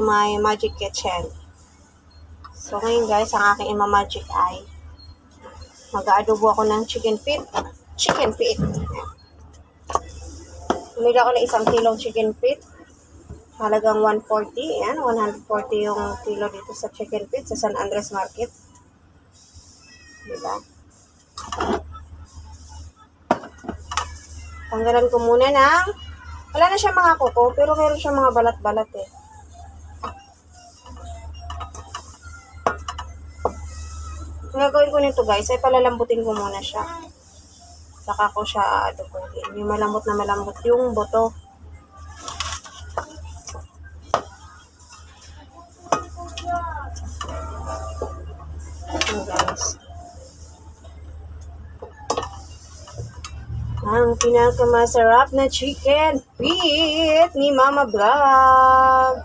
my magic kitchen. So, ngayon guys, ang aking ima-magic ay mag-aadobo ako ng chicken feet. Chicken feet. Bumili ako ng 1 kilong chicken feet. Halagang 140. Yan, 140 yung kilo dito sa chicken feet sa San Andres Market. Diba? Tanggalan ko muna ng, wala na siya mga kuko, pero meron siya mga balat-balat eh. Ang gagawin ko nito guys, ay palalambutin ko muna siya. Saka ko siya aadobohin. Yung malambot na malambot yung buto. Ayan guys. Ang pinakamasarap na chicken feet ni Mama Vlog.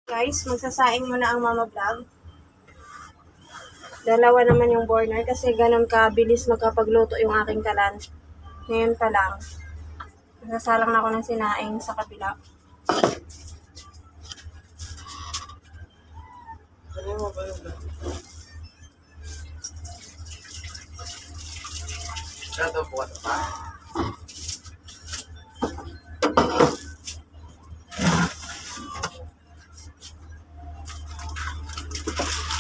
Guys, magsasaing muna ang Mama Vlog. Dalawa naman yung burner kasi ganun kabilis magkapagluto yung aking kalan. Ngayon pa lang. Nagsasalang na ako ng sinaing sa kabila. Ito po ito pa.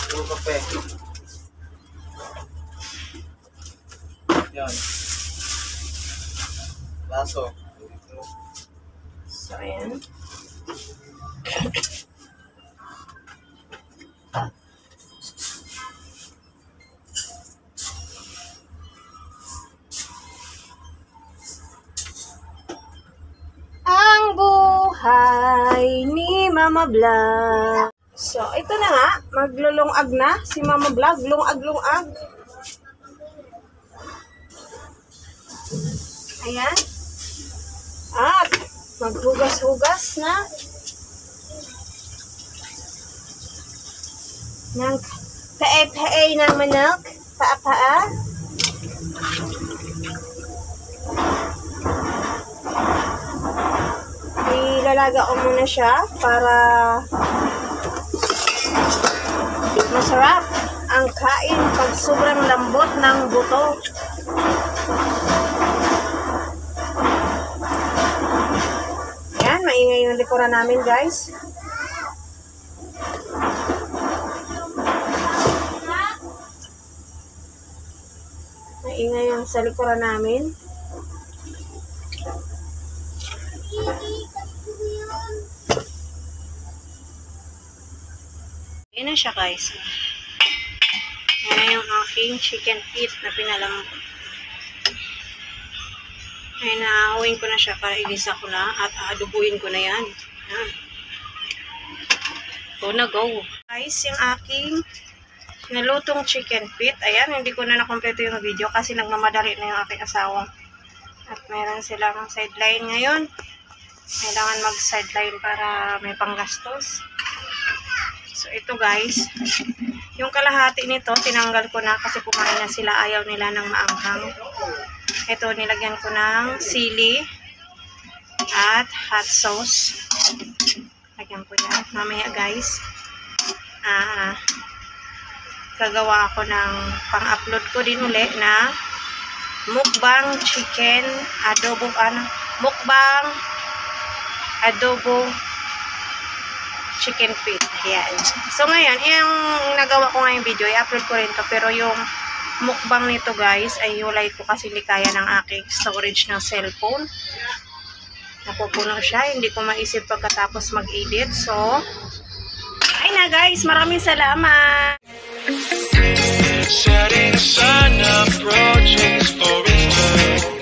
Ito kape. Yan. Baso. So, ayan. Ang buhay ni Mama Vlog. So, ito na nga. Maglulungag na si Mama Vlog. Lungag-lungag. Ayan. At maghugas-hugas na ng pae-pae ng manok. Paa-paa. Ilalaga ko muna siya para masarap ang kain pag sobrang lambot ng buto. Yan, maingay yung likuran namin guys. Maingay yung sa likuran namin. Yan na siya guys. Yan na yung aking chicken feet na pinalambot. Ay, naawin ko na siya para igisa ko na at aadubuhin ko na yan. Yan. Go na go. Guys, yung aking nalutong chicken feet. Ayan, hindi ko na nakompleto yung video kasi nagmamadali na yung aking asawa. At meron silang sideline ngayon. Kailangan mag-sideline para may panggastos. So, ito guys. Yung kalahati nito, tinanggal ko na kasi kumain na sila. Ayaw nila ng maanghang. Ito, nilagyan ko ng sili at hot sauce. Lagyan ko yan. Mamaya guys, gagawa ako ng pang-upload ko din uli na mukbang chicken adobo, mukbang adobo chicken feet. Ayan. So ngayon, yung nagawa ko ngayong video, i-upload ko rin to, pero yung mukbang nito guys ay iulay ko kasi hindi kaya ng aking storage ng cellphone. Napupuno siya, hindi ko maisip pagkatapos mag-edit. So, ay na guys, maraming salamat. Setting sun approaches for its turn.